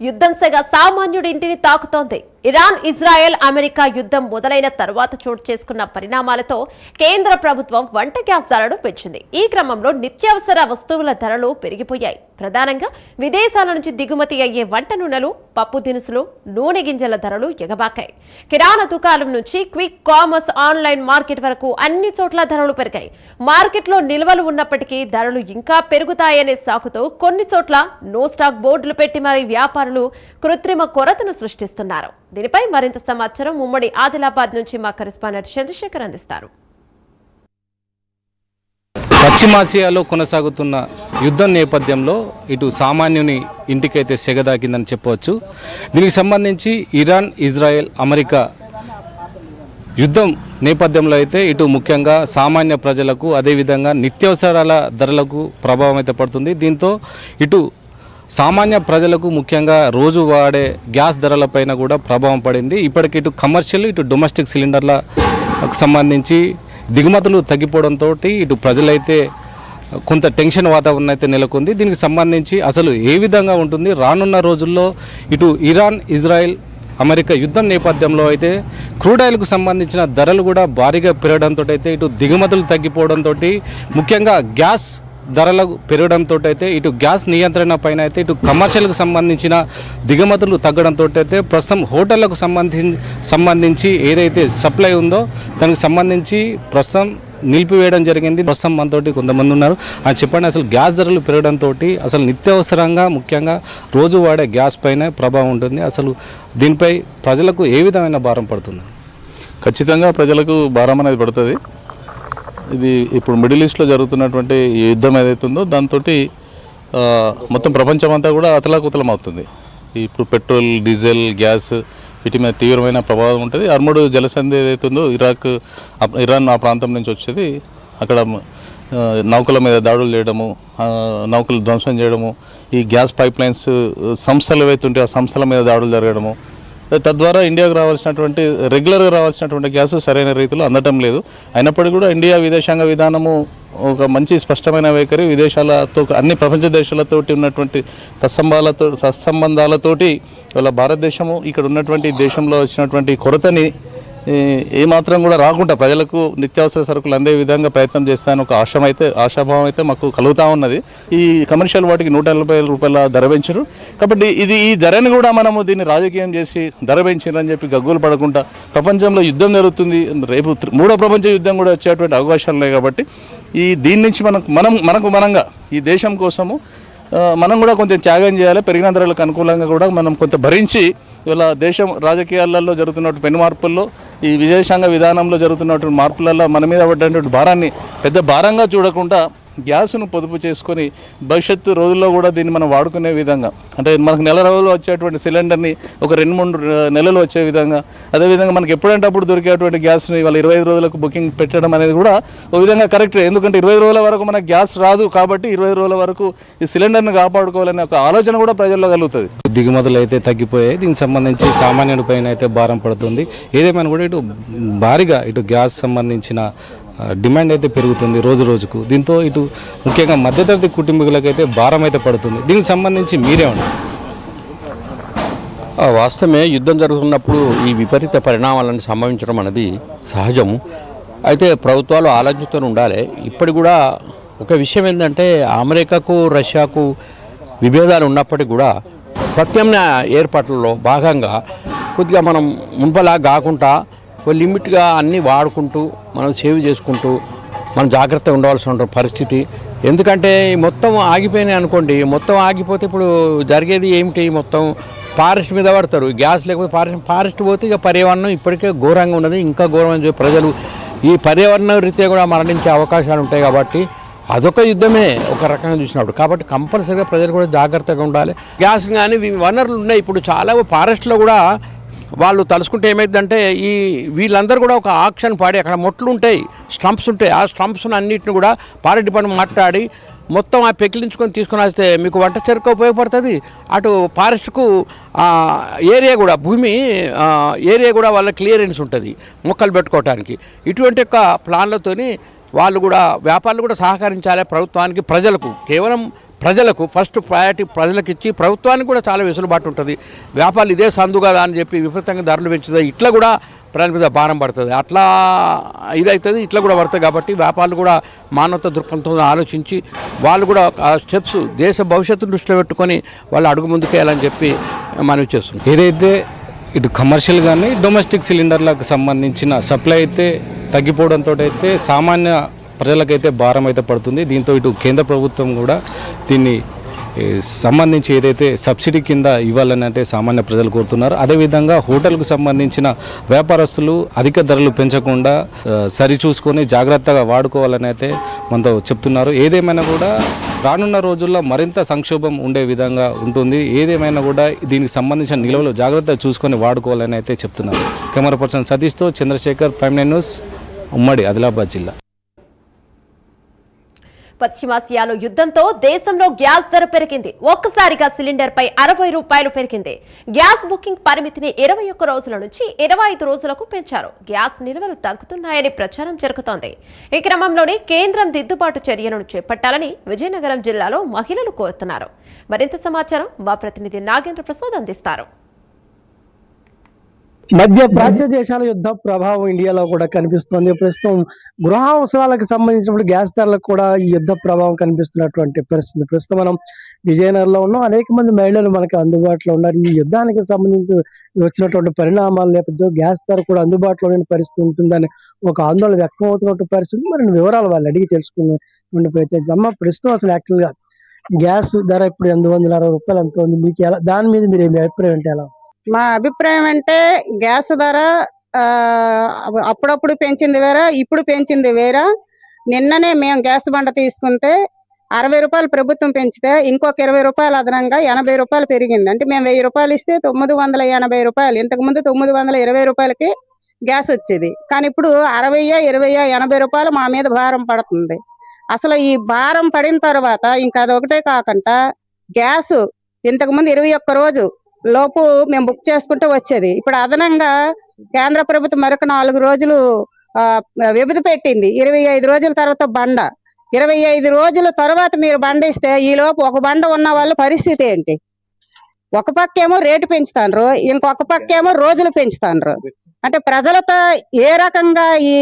యుద్ధం సెగ సామాన్యుడి ఇంటిని తాకుతోంది. ఇరాన్, ఇజ్రాయెల్, అమెరికా యుద్ధం మొదలైన తర్వాత చోటు చేసుకున్న పరిణామాలతో కేంద్ర ప్రభుత్వం వంట గ్యాస్ ధరలు పెంచింది. ఈ క్రమంలో నిత్యావసర వస్తువుల ధరలు పెరిగిపోయాయి. ప్రధానంగా విదేశాల నుంచి దిగుమతి అయ్యే వంట నూనెలు, పప్పు దినుసులు, నూనె గింజల ధరలు ఎగబాకాయి. కిరాణా దుకాణం నుంచి క్విక్ కామర్స్, ఆన్లైన్ మార్కెట్ వరకు అన్ని చోట్ల ధరలు పెరిగాయి. మార్కెట్లో నిల్వలు ఉన్నప్పటికీ ధరలు ఇంకా పెరుగుతాయనే సాకుతో కొన్ని చోట్ల నో స్టాక్ బోర్డులు పెట్టి మరీ వ్యాపారులు కృత్రిమ కొరతను సృష్టిస్తున్నారు. దీనిపై మరింత సమాచారం ఉమ్మడి ఆదిలాబాద్ నుంచి మా కరెస్పాండెంట్ చంద్రశేఖర్ అందిస్తారు. పశ్చిమాసియాలో కొనసాగుతున్న యుద్ధం నేపథ్యంలో ఇటు సామాన్యుని ఇంటికైతే సెగదాకిందని చెప్పవచ్చు. దీనికి సంబంధించి ఇరాన్, ఇజ్రాయెల్, అమెరికా యుద్ధం నేపథ్యంలో అయితే ఇటు ముఖ్యంగా సామాన్య ప్రజలకు అదేవిధంగా నిత్యావసరాల ధరలకు ప్రభావం అయితే పడుతుంది. దీంతో ఇటు సామాన్య ప్రజలకు ముఖ్యంగా రోజు వాడే గ్యాస్ ధరలపైన కూడా ప్రభావం పడింది. ఇప్పటికి ఇటు కమర్షియల్, ఇటు డొమెస్టిక్ సిలిండర్లకు సంబంధించి దిగుమతులు తగ్గిపోవడంతో ఇటు ప్రజలైతే కొంత టెన్షన్ వాతావరణం అయితే నెలకొంది. దీనికి సంబంధించి అసలు ఏ విధంగా ఉంటుంది రానున్న రోజుల్లో ఇటు ఇరాన్, ఇజ్రాయెల్, అమెరికా యుద్ధం నేపథ్యంలో అయితే క్రూడ్ ఆయిల్కు సంబంధించిన ధరలు కూడా భారీగా పెరగడంతో అయితే ఇటు దిగుమతులు తగ్గిపోవడంతో ముఖ్యంగా గ్యాస్ ధరలకు పెరగడంతో అయితే ఇటు గ్యాస్ నియంత్రణ పైన అయితే ఇటు కమర్షియల్కు సంబంధించిన దిగుమతులు తగ్గడంతో అయితే ప్రస్తుతం హోటళ్లకు సంబంధించి ఏదైతే సప్లై ఉందో దానికి సంబంధించి ప్రస్తుతం నిలిపివేయడం జరిగింది. ప్రస్తుతం మనతోటి కొంతమంది ఉన్నారు. అని చెప్పండి, అసలు గ్యాస్ ధరలు పెరగడంతో అసలు నిత్యావసరంగా ముఖ్యంగా రోజు వాడే గ్యాస్ పైన ప్రభావం ఉంటుంది. అసలు దీనిపై ప్రజలకు ఏ విధమైన భారం పడుతుంది? ఖచ్చితంగా ప్రజలకు భారం అనేది పడుతుంది. ఇది ఇప్పుడు మిడిల్ ఈస్ట్లో జరుగుతున్నటువంటి ఈ యుద్ధం ఏదైతుందో దాంతో మొత్తం ప్రపంచం అంతా కూడా అతలాకుతలం అవుతుంది. ఇప్పుడు పెట్రోల్, డీజిల్, గ్యాస్ వీటి మీద తీవ్రమైన ప్రభావం ఉంటుంది. అర్ముడు జలసంధి ఏదైతుందో ఇరాన్ ఆ ప్రాంతం నుంచి వచ్చేది, అక్కడ నౌకల మీద దాడులు చేయడము, నౌకలు ధ్వంసం చేయడము, ఈ గ్యాస్ పైప్ లైన్స్ సంస్థలు ఏవైతుంటే ఆ సంస్థల మీద దాడులు జరగడము, తద్వారా ఇండియాకు రావాల్సినటువంటి రెగ్యులర్గా రావాల్సినటువంటి గ్యాస్ సరైన రీతిలో అందటం లేదు. అయినప్పటికీ కూడా ఇండియా విదేశాంగ విధానము ఒక మంచి స్పష్టమైన వైఖరి, విదేశాలతో అన్ని ప్రపంచ దేశాలతోటి ఉన్నటువంటి సత్సంబంధాలతోటి ఇవాళ భారతదేశము ఇక్కడ ఉన్నటువంటి దేశంలో వచ్చినటువంటి కొరతని ఏమాత్రం కూడా రాకుండా ప్రజలకు నిత్యావసర సరుకులు అందే విధంగా ప్రయత్నం చేస్తానని ఒక ఆశాభావం అయితే మాకు కలుగుతూ ఉన్నది. ఈ కమర్షియల్ వాటికి 180 రూపాయల ధర పెంచారు కాబట్టి ఈ ధరని కూడా మనము దీన్ని రాజకీయం చేసి ధర పెంచారని చెప్పి గగ్గోలు పడకుండా, ప్రపంచంలో యుద్ధం జరుగుతుంది, రేపు 3వ ప్రపంచ యుద్ధం కూడా వచ్చేటువంటి అవకాశాలు ఉన్నాయి. కాబట్టి దీని నుంచి మనంగా ఈ దేశం కోసము మనం కూడా కొంచెం త్యాగం చేయాలి. పెరిగిన ధరలకు అనుకూలంగా కూడా మనం కొంత భరించి ఇవాళ దేశం రాజకీయాలలో జరుగుతున్నటువంటి పెను మార్పుల్లో, ఈ విదేశాంగ విధానంలో జరుగుతున్నటువంటి మార్పులలో మన మీద పడ్డటువంటి భారాన్ని పెద్ద భారంగా చూడకుండా గ్యాస్ను పొదుపు చేసుకొని భవిష్యత్తు రోజుల్లో కూడా దీన్ని మనం వాడుకునే విధంగా, అంటే మనకు నెల రోజులు వచ్చేటువంటి సిలిండర్ని ఒక 2-3 నెలలు వచ్చే విధంగా, అదేవిధంగా మనకి ఎప్పుడంటే అప్పుడు దొరికేటువంటి గ్యాస్ని ఇవాళ 25 రోజులకు బుకింగ్ పెట్టడం అనేది కూడా ఒక విధంగా కరెక్టే. ఎందుకంటే 20 రోజుల వరకు మనకు గ్యాస్ రాదు కాబట్టి 20 రోజుల వరకు ఈ సిలిండర్ని కాపాడుకోవాలనే ఒక ఆలోచన కూడా ప్రజల్లో కలుగుతుంది. దిగుమతులు అయితే తగ్గిపోయాయి. దీనికి సంబంధించి సామాన్యుడి పైన అయితే భారం పడుతుంది. ఏదేమైనా కూడా ఇటు భారీగా ఇటు గ్యాస్ సంబంధించిన డిమాండ్ అయితే పెరుగుతుంది రోజు రోజుకు. దీంతో ఇటు ముఖ్యంగా మధ్యతరగతి కుటుంబీకులకైతే భారం అయితే పడుతుంది. దీనికి సంబంధించి మీరేమంటారు? వాస్తవమే, యుద్ధం జరుగుతున్నప్పుడు ఈ విపరీత పరిణామాలను సంభవించడం అనేది సహజము. అయితే ప్రభుత్వాలు ఆలోచనతో ఉండాలి. ఇప్పటి కూడా ఒక విషయం ఏంటంటే, అమెరికాకు రష్యాకు విభేదాలు ఉన్నప్పటికీ కూడా ప్రత్యామ్నాయ ఏర్పాట్లలో భాగంగా కొద్దిగా మనం మున్పలా కాకుండా లిమిట్గా అన్నీ వాడుకుంటూ మనం సేవ్ చేసుకుంటూ మనం జాగ్రత్తగా ఉండవలసిన పరిస్థితి. ఎందుకంటే మొత్తం ఆగిపోయినాయి అనుకోండి, మొత్తం ఆగిపోతే ఇప్పుడు జరిగేది ఏమిటి, మొత్తం ఫారెస్ట్ మీద పడతారు. గ్యాస్ లేకపోతే ఫారెస్ట్ పోతే ఇక పర్యావరణం ఇప్పటికే ఘోరంగా ఉన్నది, ఇంకా ఘోరమైన ప్రజలు ఈ పర్యావరణ రీత్యా కూడా మరణించే అవకాశాలు ఉంటాయి. కాబట్టి అదొక యుద్ధమే ఒక రకంగా చూసినప్పుడు. కాబట్టి కంపల్సరీగా ప్రజలు కూడా జాగ్రత్తగా ఉండాలి. గ్యాస్ కానీ వనరులు ఉన్నాయి. ఇప్పుడు చాలా ఫారెస్ట్లో కూడా వాళ్ళు తలుసుకుంటే ఏమైందంటే, వీళ్ళందరూ కూడా ఒక ఆక్షన్ పాడి అక్కడ మొట్లు ఉంటాయి, స్టంప్స్ ఉంటాయి. ఆ స్టంప్స్ను అన్నింటిని కూడా ఫారెస్ట్ డిపార్ట్మెంట్ మాట్లాడి మొత్తం ఆ పెకిలించుకొని తీసుకొని వస్తే మీకు వంట చెరుకు ఉపయోగపడుతుంది. అటు ఫారెస్ట్కు ఏరియా కూడా భూమి ఏరియా కూడా వాళ్ళ క్లియరెన్స్ ఉంటుంది మొక్కలు పెట్టుకోవడానికి. ఇటువంటి ప్లాన్లతోని వాళ్ళు కూడా వ్యాపారులు కూడా సహకరించాలి ప్రభుత్వానికి, ప్రజలకు. కేవలం ప్రజలకు ఫస్ట్ ప్రయారిటీ ప్రజలకు ఇచ్చి ప్రభుత్వానికి కూడా చాలా వెసులుబాటు ఉంటుంది. వ్యాపారాలు ఇదే సందు కదా అని చెప్పి విపరీతంగా ధరలు పెంచుతుంది, ఇట్లా కూడా ప్రజల మీద భారం పడుతుంది, అట్లా ఇదవుతుంది, ఇట్లా కూడా పడుతుంది. కాబట్టి వ్యాపారులు కూడా మానవత దృక్పథంతో ఆలోచించి వాళ్ళు కూడా ఆ స్టెప్స్ దేశ భవిష్యత్తును దృష్టిలో పెట్టుకొని వాళ్ళు అడుగు ముందుకేయాలని చెప్పి మనవి చేస్తున్నాం. ఏదైతే ఇటు కమర్షియల్ కానీ డొమెస్టిక్ సిలిండర్లకు సంబంధించిన సప్లై అయితే తగ్గిపోవడంతో అయితే సామాన్య ప్రజలకైతే భారం అయితే పడుతుంది. దీంతో ఇటు కేంద్ర ప్రభుత్వం కూడా దీన్ని సంబంధించి ఏదైతే సబ్సిడీ కింద ఇవ్వాలని అంటే సామాన్య ప్రజలు కోరుతున్నారు. అదేవిధంగా హోటల్కు సంబంధించిన వ్యాపారస్తులు అధిక ధరలు పెంచకుండా సరిచూసుకొని జాగ్రత్తగా వాడుకోవాలని అయితే మనతో చెప్తున్నారు. ఏదేమైనా కూడా రానున్న రోజుల్లో మరింత సంక్షోభం ఉండే విధంగా ఉంటుంది. ఏదేమైనా కూడా దీనికి సంబంధించిన నిల్వలు జాగ్రత్తగా చూసుకొని వాడుకోవాలని అయితే చెప్తున్నారు. కెమెరా పర్సన్ సతీష్తో చంద్రశేఖర్, ప్రైమ్ నైన్ న్యూస్, ఉమ్మడి ఆదిలాబాద్ జిల్లా. పశ్చిమాసియాలో యుద్ధంతో దేశంలో గ్యాస్ ధర పెరిగింది. ఒక్కసారిగా సిలిండర్ పై 60 రూపాయలు పెరిగింది. గ్యాస్ బుకింగ్ పరిమితిని 21 రోజుల నుంచి 25 రోజులకు పెంచారు. గ్యాస్ నిల్వలు తగ్గుతున్నాయని ప్రచారం జరుగుతోంది. ఈ క్రమంలోనే కేంద్రం దిద్దుబాటు చర్యలను చేపట్టాలని విజయనగరం జిల్లాలో మహిళలు కోరుతున్నారు. మరింత సమాచారం మా ప్రతినిధి నాగేంద్ర ప్రసాద్ అందిస్తారు. మధ్య ప్రాచ్య దేశాల యుద్ధ ప్రభావం ఇండియాలో కూడా కనిపిస్తోంది. ప్రస్తుతం గృహ అవసరాలకు సంబంధించినప్పుడు గ్యాస్ ధరలకు కూడా ఈ యుద్ధ ప్రభావం కనిపిస్తున్నటువంటి పరిస్థితి. ప్రస్తుతం మనం విజయనగరంలో ఉన్నాం. అనేక మంది మహిళలు మనకు అందుబాటులో ఉన్నారు. ఈ యుద్ధానికి సంబంధించి వచ్చినటువంటి పరిణామాల నేపథ్యంలో గ్యాస్ ధర కూడా అందుబాటులో లేని పరిస్థితి ఉంటుందని ఒక ఆందోళన వ్యక్తం అవుతున్నటువంటి పరిస్థితి. మరి వివరాలు వాళ్ళు అడిగి తెలుసుకునే ప్రయత్నం. అమ్మ, ప్రస్తుతం అసలు యాక్చువల్గా గ్యాస్ ధర ఇప్పుడు 860 రూపాయలు ఎంత ఉంది? మీకు ఎలా, దాని మీద మీరు మీ అభిప్రాయం అంటే ఎలా? మా అభిప్రాయం అంటే గ్యాస్ ధర అప్పుడప్పుడు పెంచింది వేరా, ఇప్పుడు పెంచింది వేరా. నిన్ననే మేము గ్యాస్ బండ తీసుకుంటే 60 రూపాయలు ప్రభుత్వం పెంచితే ఇంకొక 20 రూపాయలు అదనంగా 80 రూపాయలు పెరిగింది. అంటే మేము 1000 రూపాయలు ఇస్తే 980 రూపాయలు, ఇంతకుముందు 920 రూపాయలకి గ్యాస్ వచ్చేది. కానీ ఇప్పుడు 60, 20, 80 రూపాయలు మా మీద భారం పడుతుంది. అసలు ఈ భారం పడిన తర్వాత ఇంకా అదొకటే కాకుండా గ్యాస్ ఇంతకుముందు 21 రోజు లోపు మేము బుక్ చేసుకుంటే వచ్చేది. ఇప్పుడు అదనంగా కేంద్ర ప్రభుత్వం మరొక 4 రోజులు వ్యవధి పెట్టింది. 25 రోజుల తర్వాత బండ, 25 రోజుల తర్వాత మీరు బండ ఇస్తే ఈ లోపు ఒక బండ ఉన్న వాళ్ళ పరిస్థితి ఏంటి? ఒక పక్కేమో రేటు పెంచుతాండ్రు, ఇంకొక పక్కేమో రోజులు పెంచుతాండ్రు. అంటే ప్రజలతో ఏ రకంగా ఈ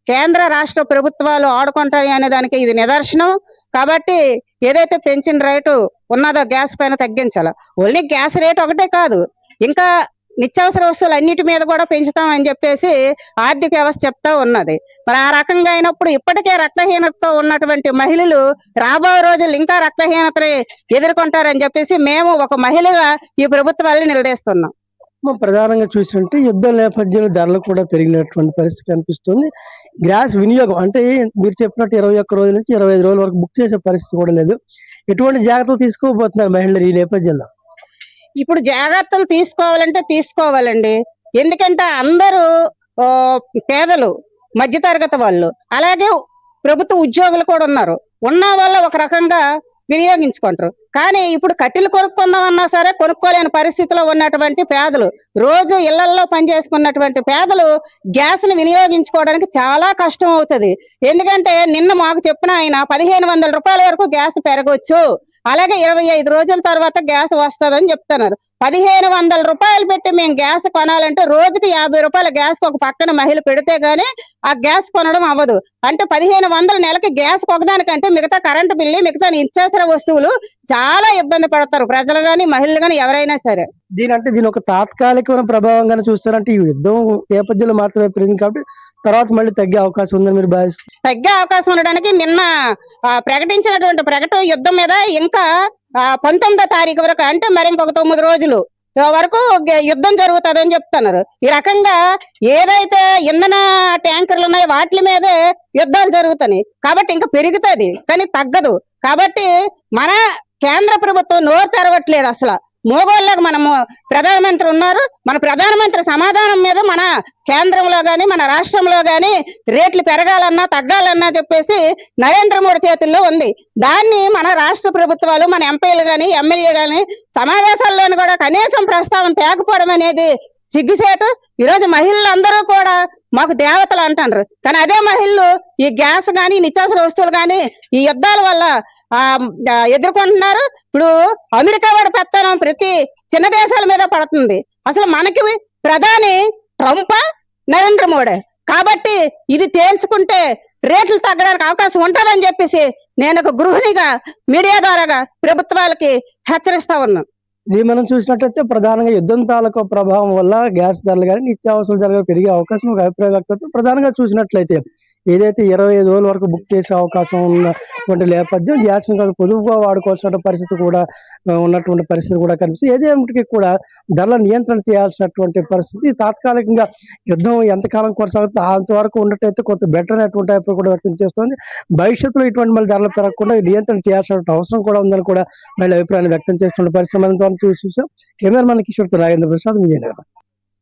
కేంద్ర రాష్ట్ర ప్రభుత్వాలు ఆడుకుంటాయి అనే దానికి ఇది నిదర్శనం. కాబట్టి ఏదైతే పెంచిన రేటు ఉన్నదో గ్యాస్ పైన తగ్గించాలి. ఓన్లీ గ్యాస్ రేటు ఒకటే కాదు, ఇంకా నిత్యావసర వస్తువులు అన్నిటి మీద కూడా పెంచుతామని చెప్పేసి ఆర్థిక వ్యవస్థ చెప్తా ఉన్నది. మరి ఆ రకంగా అయినప్పుడు ఇప్పటికే రక్తహీనతతో ఉన్నటువంటి మహిళలు రాబోయే రోజులు ఇంకా రక్తహీనతని ఎదుర్కొంటారని చెప్పేసి మేము ఒక మహిళగా ఈ ప్రభుత్వాలను నిలదీస్తున్నాం. ప్రధానంగా చూసినట్టు యుద్ధ నేపథ్యంలో ధరలు కూడా పెరిగినటువంటి పరిస్థితి కనిపిస్తుంది. గ్యాస్ వినియోగం అంటే మీరు చెప్పినట్టు 21 రోజుల నుంచి 25 రోజుల వరకు బుక్ చేసే పరిస్థితి కూడా లేదు. ఎటువంటి జాగ్రత్తలు తీసుకోబోతున్నారు మహిళలు ఈ నేపథ్యంలో? ఇప్పుడు జాగ్రత్తలు తీసుకోవాలండి. ఎందుకంటే అందరూ పేదలు, మధ్యతరగతి వాళ్ళు, అలాగే ప్రభుత్వ ఉద్యోగులు కూడా ఉన్నారు. ఉన్న వాళ్ళు ఒక రకంగా వినియోగించుకుంటారు. కానీ ఇప్పుడు కట్టెలు కొనుక్కుందామన్నా సరే కొనుక్కోలేని పరిస్థితిలో ఉన్నటువంటి పేదలు, రోజు ఇళ్లలో పనిచేసుకున్నటువంటి పేదలు గ్యాస్ ని వినియోగించుకోవడానికి చాలా కష్టం అవుతుంది. ఎందుకంటే నిన్న మాకు చెప్పిన ఆయన 1500 రూపాయల వరకు గ్యాస్ పెరగొచ్చు, అలాగే 25 రోజుల తర్వాత గ్యాస్ వస్తుందని చెప్తున్నారు. 1500 రూపాయలు పెట్టి మేము గ్యాస్ కొనాలంటే రోజుకి 50 రూపాయల గ్యాస్ ఒక పక్కన మహిళ పెడితే గానీ ఆ గ్యాస్ కొనడం అవ్వదు. అంటే 1500 నెలకి గ్యాస్ ఒకదానికంటే మిగతా కరెంటు బిల్లు, మిగతా నిత్యావసర వస్తువులు చాలా ఇబ్బంది పడతారు ప్రజలు గాని, మహిళలు గాని, ఎవరైనా సరే. దీని ఒక తాత్కాలికమైన ప్రభావంగానే చూస్తారంటే ఈ యుద్ధం నేపథ్యంలో మాత్రమే పెరిగింది కాబట్టి తర్వాత మళ్ళీ తగ్గే అవకాశం ఉందని మీరు భావిస్తారు? తగ్గే అవకాశం ఉండడానికి నిన్న ప్రకటించినటువంటి ప్రకటన యుద్ధం మీద ఇంకా 19వ తారీఖు వరకు, అంటే మరి ఇంకొక 9 రోజులు వరకు యుద్ధం జరుగుతుందని చెప్తున్నారు. ఈ రకంగా ఏదైతే ఇంధన ట్యాంకర్లు ఉన్నాయో వాటి మీదే యుద్ధాలు జరుగుతాయి. కాబట్టి ఇంకా పెరుగుతుంది కానీ తగ్గదు. కాబట్టి మన కేంద్ర ప్రభుత్వం నోరు తెరవట్లేదు. అసలు మోగోళ్ళకు మనము ప్రధానమంత్రి ఉన్నారు, మన ప్రధానమంత్రి సమాధానం మీద మన కేంద్రంలో గాని మన రాష్ట్రంలో గాని రేట్లు పెరగాలన్నా తగ్గాలన్నా చెప్పేసి నరేంద్ర మోడీ చేతుల్లో ఉంది. దాన్ని మన రాష్ట్ర ప్రభుత్వాలు, మన ఎంపీలు గాని ఎమ్మెల్యే గాని సమావేశాల్లోని కూడా కనీసం ప్రస్తావన తేకపోవడం అనేది సిగ్గుసేటు. ఈరోజు మహిళలు అందరూ కూడా మాకు దేవతలు అంటారు, కానీ అదే మహిళలు ఈ గ్యాస్ గాని నిత్యావసర వస్తువులు గాని ఈ యుద్ధాల వల్ల ఎదుర్కొంటున్నారు. ఇప్పుడు అమెరికా వాడు పెత్తనం ప్రతి చిన్న దేశాల మీద పడుతుంది. అసలు మనకి ప్రధాని ట్రంపా నరేంద్ర మోడీ కాబట్టి ఇది తేల్చుకుంటే రేట్లు తగ్గడానికి అవకాశం ఉంటుందని చెప్పేసి నేను ఒక గృహిణిగా మీడియా ద్వారాగా ప్రభుత్వాలకి హెచ్చరిస్తా ఉన్నాను. ఇది మనం చూసినట్లయితే ప్రధానంగా యుద్ధం తాలూకు ప్రభావం వల్ల గ్యాస్ ధరలు కానీ నిత్యావసరాల ధరలు పెరిగే అవకాశం ఒక అభిప్రాయం వ్యక్తం. ప్రధానంగా చూసినట్లయితే ఏదైతే 25 రోజుల వరకు బుక్ చేసే అవకాశం ఉన్నటువంటి నేపథ్యం గ్యాస్ పొదుపుగా వాడుకోవాల్సిన పరిస్థితి కూడా ఉన్నటువంటి పరిస్థితి కూడా కనిపిస్తుంది. ఏదేమిటికి కూడా ధరల నియంత్రణ చేయాల్సినటువంటి పరిస్థితి తాత్కాలికంగా యుద్ధం ఎంతకాలం కొనసాగుతుంది అంతవరకు ఉన్నట్టయితే కొంత బెటర్ అనేటువంటి అభిప్రాయం కూడా వ్యక్తం చేస్తుంది. భవిష్యత్తులో ఇటువంటి మళ్ళీ ధరలు పెరగకుండా నియంత్రణ చేయాల్సిన అవసరం కూడా ఉందని కూడా మళ్ళీ అభిప్రాయాన్ని వ్యక్తం చేస్తున్న పరిస్థితి మనం చూసాం. కెమెరామెన్ కిషోర్ తో రాజేంద్ర ప్రసాద్ విజయనగరం.